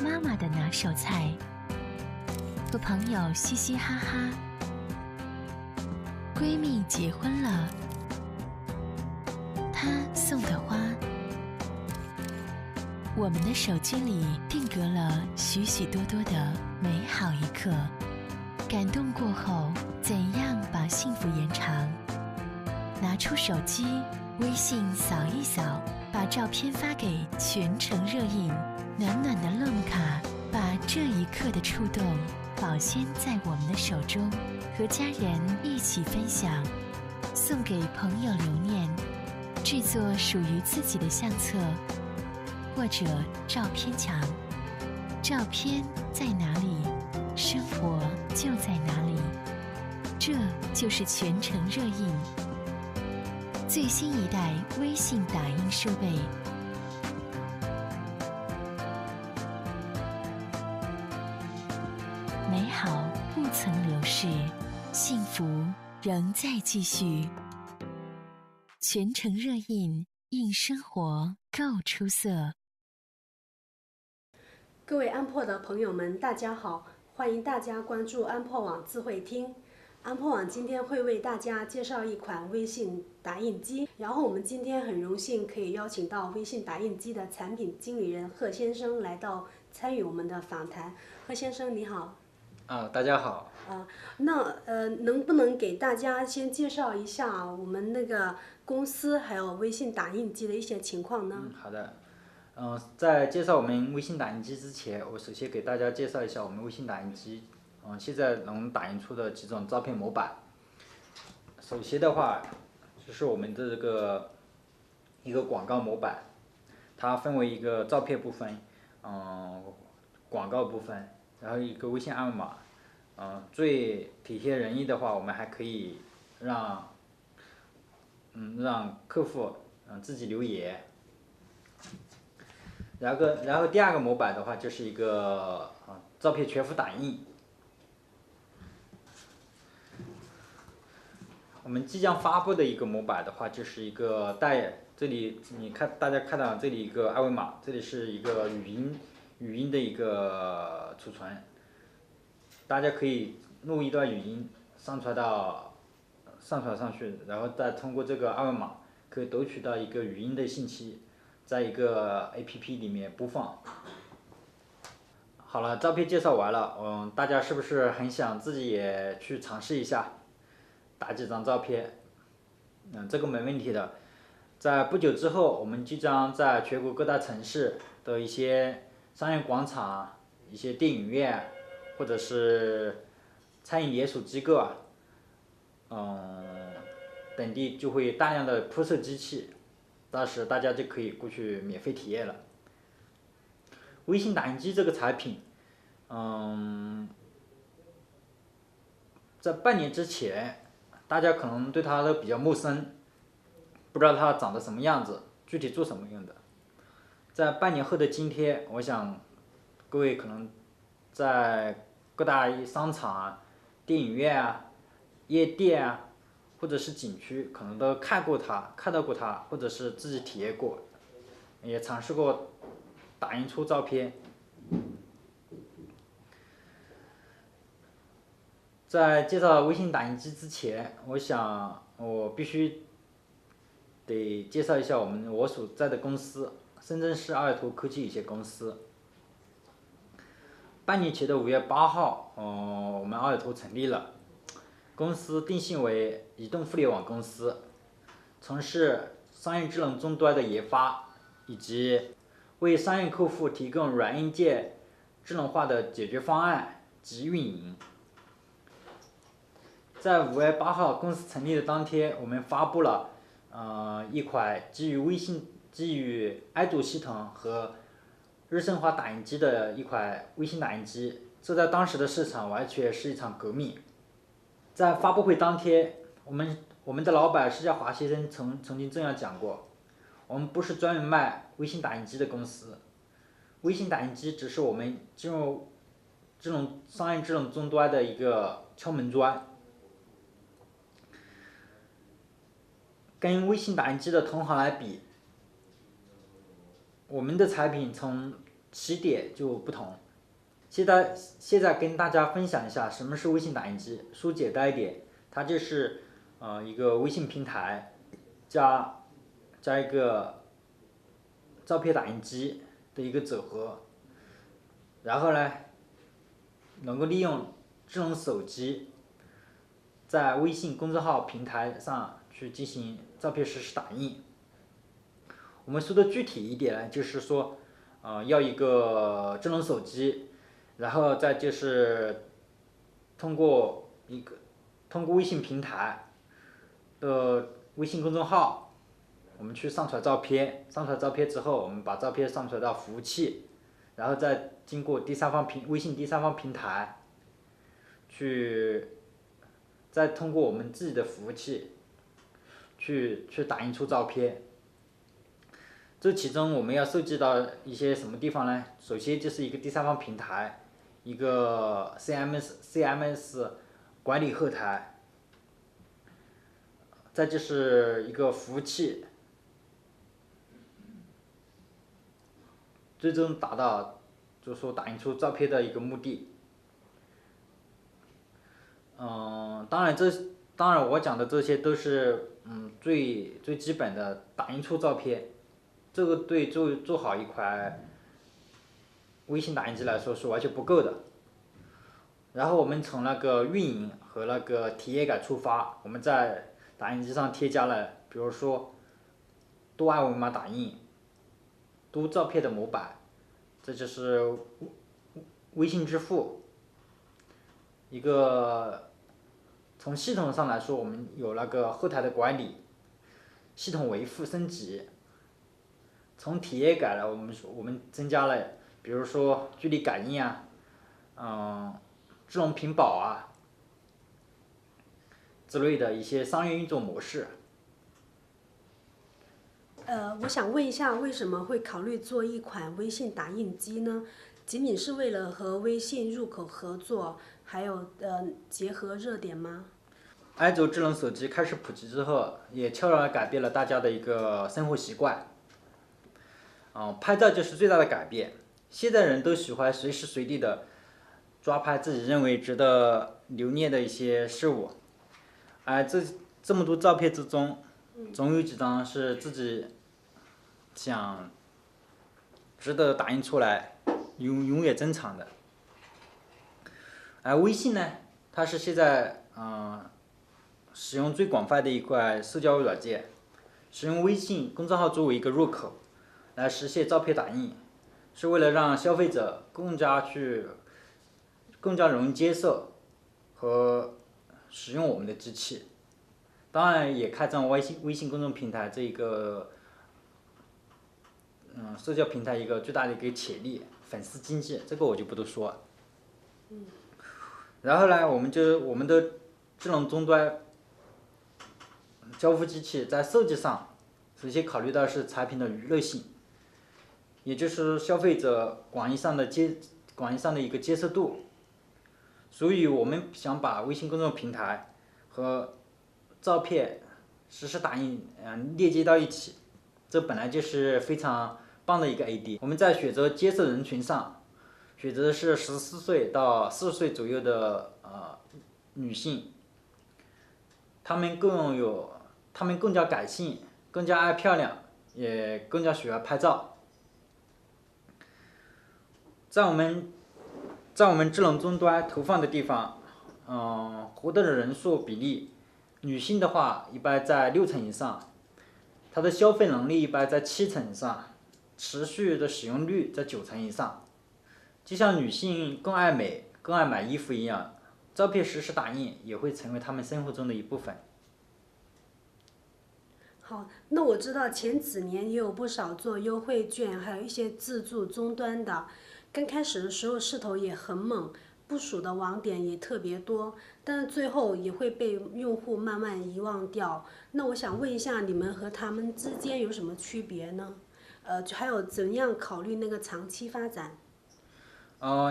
妈妈的拿手菜，和朋友嘻嘻哈哈，闺蜜结婚了，她送的花，我们的手机里定格了许许多多的美好一刻。感动过后，怎样把幸福延长？拿出手机，微信扫一扫，把照片发给全程热映，暖暖的乐木卡把这一刻的触动保鲜在我们的手中，和家人一起分享，送给朋友留念，制作属于自己的相册或者照片墙。照片在哪里，生活就在哪里，这就是全程热映。最新一代微信打印设备，美好不曾流逝，幸福仍在继续。全程热映，映生活够出色。各位安破的朋友们，大家好，欢迎大家关注安破网智慧厅。安破网今天会为大家介绍一款微信打印机，然后我们今天很荣幸可以邀请到微信打印机的产品经理人贺先生来到参与我们的访谈。贺先生你好。大家好。能不能给大家先介绍一下我们那个公司还有微信打印机的一些情况呢？好的。在介绍我们微信打印机之前，我首先给大家介绍一下我们微信打印机。现在能打印出的几种照片模板。首先的话，就是我们的这个一个广告模板，它分为一个照片部分，广告部分，然后一个微信二维码。最体贴人意的话，我们还可以让客户自己留言。然后第二个模板的话，就是一个照片全幅打印。我们即将发布的一个模板的话，就是一个这里大家看到这里一个二维码，这里是一个语音的一个储存，大家可以录一段语音上传上去，然后再通过这个二维码可以读取到一个语音的信息，在一个 APP 里面播放。好了，照片介绍完了，大家是不是很想自己也去尝试一下？打几张照片，这个没问题的。在不久之后，我们即将在全国各大城市的一些商业广场、一些电影院，或者是餐饮连锁机构等地就会大量的铺设机器，到时大家就可以过去免费体验了。微信打印机这个产品，在半年之前，大家可能对它都比较陌生，不知道它长得什么样子，具体做什么用的。在半年后的今天，我想各位可能在各大商场电影院夜店或者是景区，可能都看到过它，或者是自己体验过，也尝试过打印出照片。在介绍微信打印机之前，我想我必须得介绍一下我所在的公司——深圳市阿尔图科技有限公司。半年前的5月8号，我们阿尔图成立了，公司定性为移动互联网公司，从事商业智能终端的研发，以及为商业客户提供软硬件智能化的解决方案及运营。在5月8号公司成立的当天，我们发布了一款基于安卓系统和日升华打印机的一款微信打印机，这在当时的市场完全是一场革命。在发布会当天，我们的老板施家华先生曾经这样讲过：我们不是专门卖微信打印机的公司，微信打印机只是我们进入商业智能终端的一个敲门砖。跟微信打印机的同行来比，我们的产品从起点就不同。现在跟大家分享一下什么是微信打印机，说简单一点，它就是一个微信平台加一个照片打印机的一个组合，然后呢，能够利用智能手机在微信公众号平台上去进行照片实时打印。我们说的具体一点呢，就是说，要一个智能手机，然后再就是通过微信平台的微信公众号，我们去上传照片，上传照片之后，我们把照片上传到服务器，然后再经过微信第三方平台，再通过我们自己的服务器去打印出照片。这其中我们要涉及到一些什么地方呢？首先就是一个第三方平台，一个 CMS 管理后台，再就是一个服务器，最终达到就是说打印出照片的一个目的。当然我讲的这些都是最基本的打印出照片。这个对做好一款微信打印机来说是完全不够的。然后我们从那个运营和那个体验感出发，我们在打印机上添加了，比如说多二维码打印、多照片的模板，这就是微信支付。一个从系统上来说，我们有那个后台的管理、系统维护升级。从体验感呢，我们增加了，比如说距离感应啊，智能屏保啊之类的一些商业运作模式。我想问一下，为什么会考虑做一款微信打印机呢？仅仅是为了和微信入口合作，还有结合热点吗？安卓智能手机开始普及之后，也悄然改变了大家的一个生活习惯。拍照就是最大的改变。现在人都喜欢随时随地的抓拍自己认为值得留念的一些事物，而这么多照片之中，总有几张是自己想值得打印出来，永远珍藏的。而微信呢，它是现在使用最广泛的一款社交软件，使用微信公众号作为一个入口，来实现照片打印，是为了让消费者更加容易接受和使用我们的机器。当然也开展微信公众平台这一个社交平台一个最大的一个潜力，粉丝经济，这个我就不多说了。然后呢，我们的智能终端交付机器在设计上，首先考虑到是产品的娱乐性，也就是消费者广义上的一个接受度。所以我们想把微信公众平台和照片实时打印链接到一起，这本来就是非常棒的一个 AD。我们在选择接受人群上，选择的是14岁到40岁左右的女性，她们更加感性，更加爱漂亮，也更加喜欢拍照。在我们智能终端投放的地方，活动的人数比例，女性的话一般在60%以上，她的消费能力一般在70%以上，持续的使用率在90%以上。就像女性更爱美、更爱买衣服一样，照片实时打印也会成为她们生活中的一部分。好，那我知道前几年也有不少做优惠券，还有一些自助终端的。刚开始的时候势头也很猛，部署的网点也特别多，但是最后也会被用户慢慢遗忘掉。那我想问一下，你们和他们之间有什么区别呢？还有怎样考虑那个长期发展？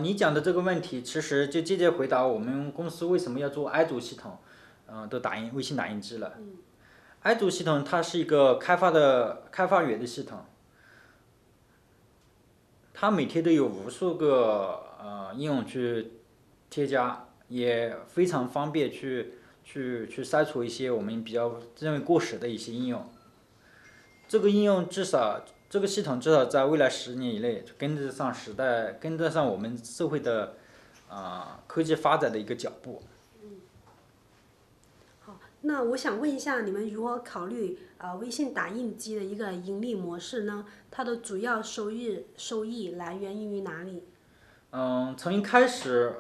你讲的这个问题，其实就间接回答我们公司为什么要做安卓系统，的微信打印机了。安卓系统它是一个开发源的系统。它每天都有无数个应用去添加，也非常方便去筛除一些我们比较认为过时的一些应用。这个应用至少，这个系统至少在未来10年以内跟得上时代，跟得上我们社会的科技发展的一个脚步。好，那我想问一下，你们如何考虑微信打印机的一个盈利模式呢？它的主要收益来源于哪里？从一开始，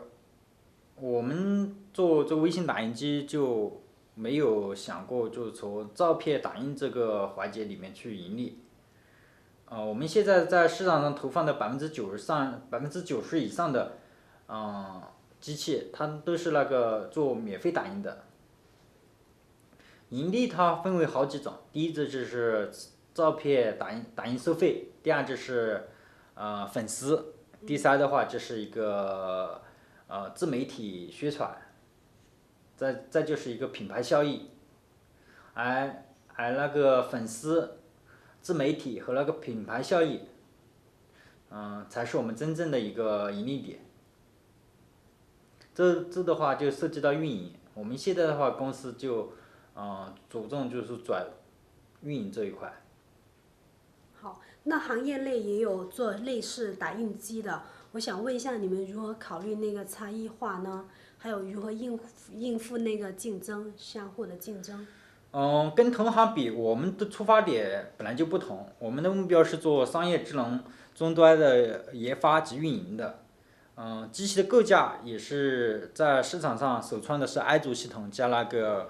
我们做这个微信打印机就没有想过，就是从照片打印这个环节里面去盈利。我们现在在市场上投放的90%以上的机器，它都是那个做免费打印的。盈利它分为好几种，第一就是照片打印收费，第二就是粉丝，第三的话就是一个自媒体宣传，再就是一个品牌效益，而那个粉丝、自媒体和那个品牌效益，才是我们真正的一个盈利点。这的话就涉及到运营，我们现在的话公司就着重就是转运营这一块。好，那行业内也有做类似打印机的，我想问一下，你们如何考虑那个差异化呢？还有如何应付那个竞争，相互的竞争？跟同行比，我们的出发点本来就不同，我们的目标是做商业智能终端的研发及运营的。机器的构架也是在市场上首创的是爱族系统加那个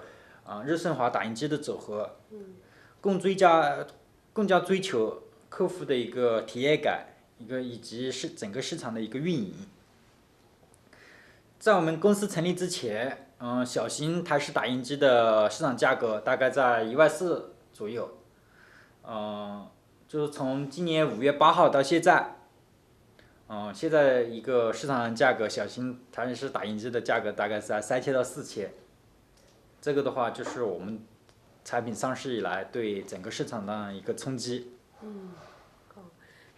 日升华打印机的组合，更加追求客户的一个体验感，以及整个市场的一个运营。在我们公司成立之前，小型台式打印机的市场价格大概在1.4万左右，就是从今年5月8号到现在。现在一个市场价格，小型台式打印机的价格大概是在3000到4000，这个的话就是我们产品上市以来对整个市场的一个冲击。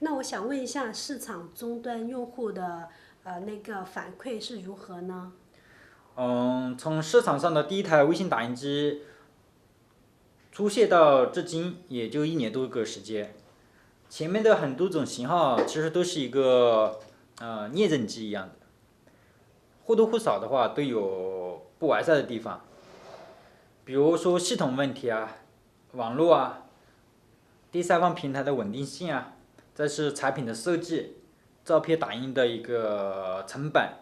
那我想问一下，市场终端用户的那个反馈是如何呢？从市场上的第一台微信打印机出现到至今也就1年多个时间。前面的很多种型号其实都是一个验证机一样的，或多或少的话都有不完善的地方，比如说系统问题啊、网络啊、第三方平台的稳定性啊，再是产品的设计、照片打印的一个成本，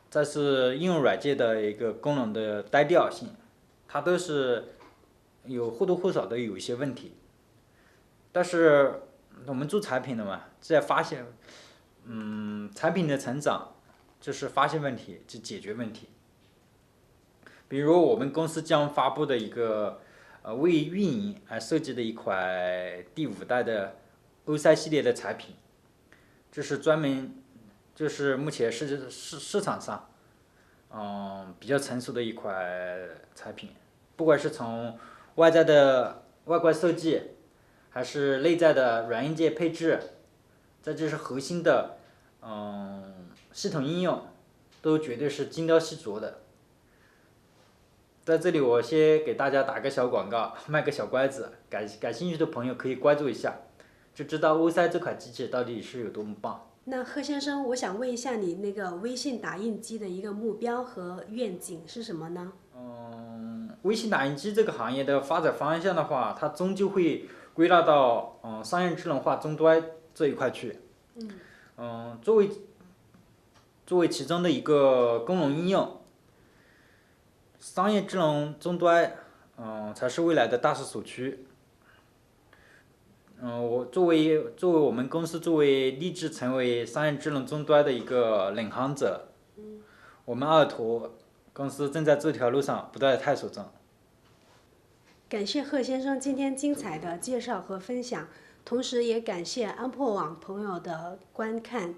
再是应用软件的一个功能的单调性，它都是或多或少的有一些问题。但是我们做产品的嘛，在发现，产品的成长就是发现问题，就解决问题。比如我们公司将发布的一个为运营而设计的一款第5代的O3系列的产品，这是专门就是目前市场上比较成熟的一款产品，不管是从外在的外观设计，还是内在的软硬件配置，再就是核心的系统应用，都绝对是精雕细琢的。在这里我先给大家打个小广告，卖个小关子，感兴趣的朋友可以关注一下，就知道O3这款机器到底是有多么棒。那贺先生，我想问一下你那个微信打印机的一个目标和愿景是什么呢？微信打印机这个行业的发展方向的话，它终究会归纳到商业智能化终端这一块去。作为其中的一个功能应用，商业智能终端才是未来的大势所趋。我作为我们公司立志成为商业智能终端的一个领航者，我们二图公司正在这条路上不断的探索中。感谢贺先生今天精彩的介绍和分享，同时也感谢安破网朋友的观看。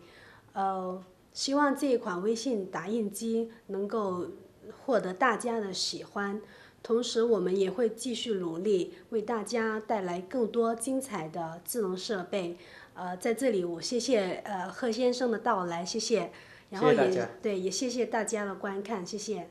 希望这一款微信打印机能够获得大家的喜欢。同时我们也会继续努力，为大家带来更多精彩的智能设备。在这里我谢谢贺先生的到来，谢谢。然后也谢谢大家的观看，谢谢。